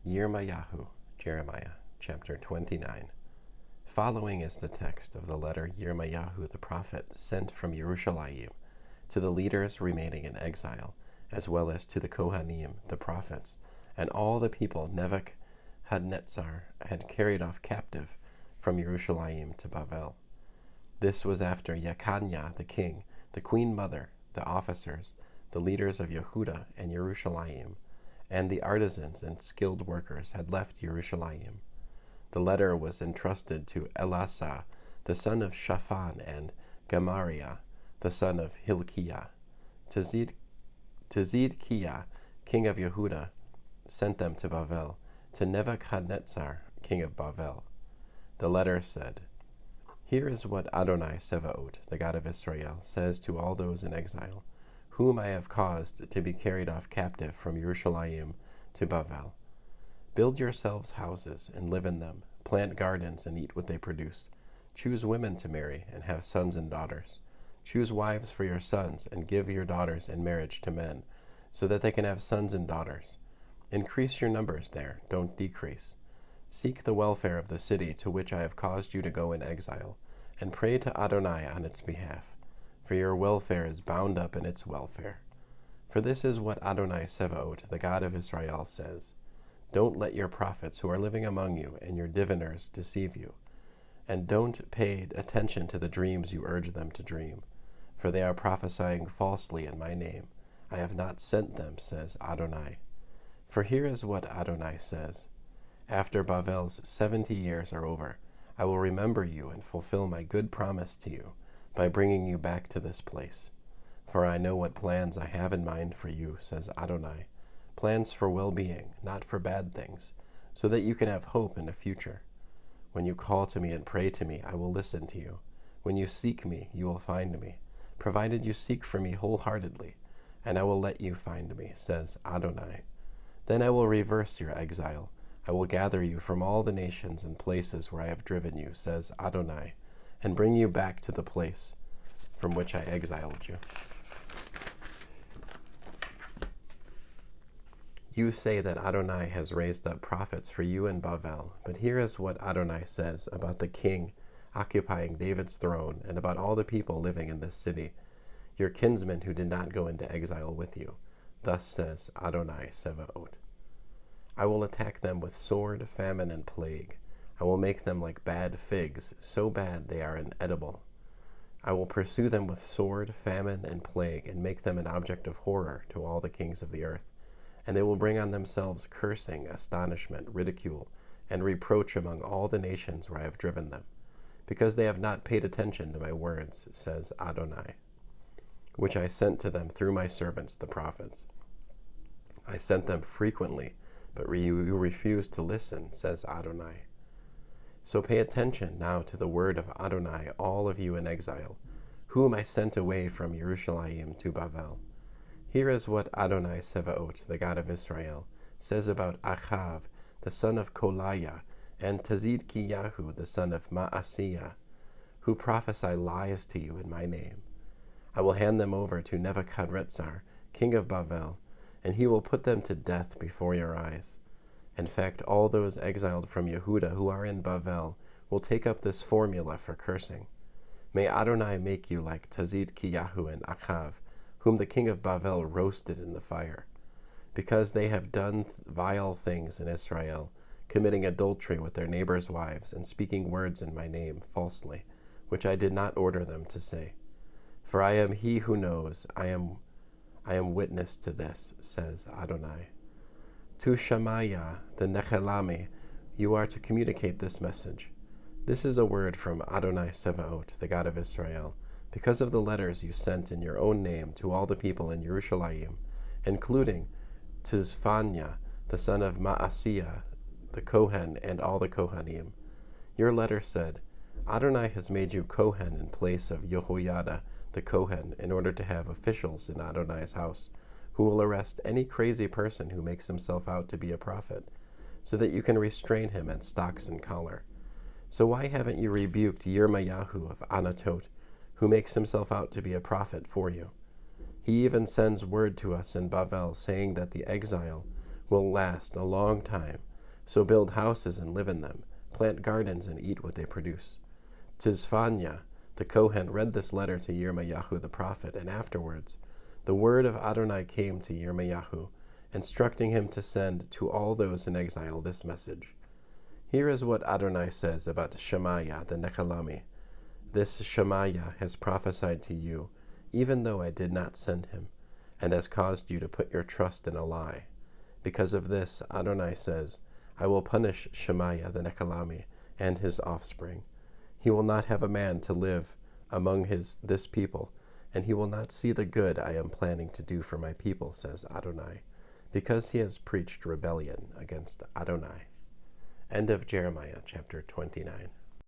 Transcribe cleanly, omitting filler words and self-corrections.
Yirmeyahu, Jeremiah, chapter 29. Following is the text of the letter Yirmeyahu the prophet sent from Jerusalem to the leaders remaining in exile, as well as to the Kohanim, the prophets, and all the people Nebuchadnezzar had carried off captive from Jerusalem to Babel. This was after Jeconiah the king, the queen mother, the officers, the leaders of Yehuda and Jerusalem, and the artisans and skilled workers had left Jerusalem. The letter was entrusted to Elasah, the son of Shaphan, and Gemariah, the son of Hilkiah. Zedekiah, king of Yehuda, sent them to Babel, to Nebuchadnezzar, king of Babel. The letter said, "Here is what Adonai Sevaot, the God of Israel, says to all those in exile, whom I have caused to be carried off captive from Jerusalem to Babel. Build yourselves houses and live in them, plant gardens and eat what they produce. Choose women to marry and have sons and daughters. Choose wives for your sons and give your daughters in marriage to men, so that they can have sons and daughters. Increase your numbers there, don't decrease. Seek the welfare of the city to which I have caused you to go in exile, and pray to Adonai on its behalf, for your welfare is bound up in its welfare. For this is what Adonai Sevaot, the God of Israel, says. Don't let your prophets who are living among you and your diviners deceive you, and don't pay attention to the dreams you urge them to dream, for they are prophesying falsely in my name. I have not sent them, says Adonai. For here is what Adonai says. After Babel's 70 years are over, I will remember you and fulfill my good promise to you by bringing you back to this place. For I know what plans I have in mind for you, says Adonai, plans for well-being, not for bad things, so that you can have hope in the future. When you call to me and pray to me, I will listen to you. When you seek me, you will find me, provided you seek for me wholeheartedly, and I will let you find me, says Adonai. Then I will reverse your exile. I will gather you from all the nations and places where I have driven you, says Adonai, and bring you back to the place from which I exiled you. You say that Adonai has raised up prophets for you in Babel, but here is what Adonai says about the king occupying David's throne and about all the people living in this city, your kinsmen who did not go into exile with you. Thus says Adonai Sevaot. I will attack them with sword, famine, and plague. I will make them like bad figs, so bad they are inedible. I will pursue them with sword, famine, and plague, and make them an object of horror to all the kings of the earth. And they will bring on themselves cursing, astonishment, ridicule, and reproach among all the nations where I have driven them, because they have not paid attention to my words, says Adonai, which I sent to them through my servants the prophets. I sent them frequently, but you refuse to listen, says Adonai. So pay attention now to the word of Adonai, all of you in exile, whom I sent away from Jerusalem to Babel. Here is what Adonai Sevaot, the God of Israel, says about Achav, the son of Koliah, and Zedekiah, the son of Maaseiah, who prophesy lies to you in my name. I will hand them over to Nebuchadnezzar, king of Babel, and he will put them to death before your eyes. In fact, all those exiled from Yehuda who are in Babel will take up this formula for cursing. May Adonai make you like Zedekiah and Achav, whom the king of Babel roasted in the fire, because they have done vile things in Israel, committing adultery with their neighbors' wives and speaking words in my name falsely, which I did not order them to say. For I am he who knows, I am witness to this, says Adonai. To Shemaiah, the Nechelami, you are to communicate this message. This is a word from Adonai Sevaot, the God of Israel, because of the letters you sent in your own name to all the people in Jerusalem, including Tizphaniah, the son of Maaseiah, the Kohen, and all the Kohanim. Your letter said, Adonai has made you Kohen in place of Jehoiada, the Kohen, in order to have officials in Adonai's house, who will arrest any crazy person who makes himself out to be a prophet, so that you can restrain him at stocks and collar. So why haven't you rebuked Yirmeyahu of Anatot, who makes himself out to be a prophet for you? He even sends word to us in Babel, saying that the exile will last a long time, So build houses and live in them, plant gardens and eat what they produce. Tizphania, the Kohen, read this letter to Yirmeyahu the prophet, and afterwards the word of Adonai came to Yirmeyahu, instructing him to send to all those in exile this message. Here is what Adonai says about Shemaiah the Nechalami. This Shemaiah has prophesied to you, even though I did not send him, and has caused you to put your trust in a lie. Because of this, Adonai says, I will punish Shemaiah the Nechalami and his offspring. He will not have a man to live among this people, and he will not see the good I am planning to do for my people, says Adonai, because he has preached rebellion against Adonai. End of Jeremiah chapter 29.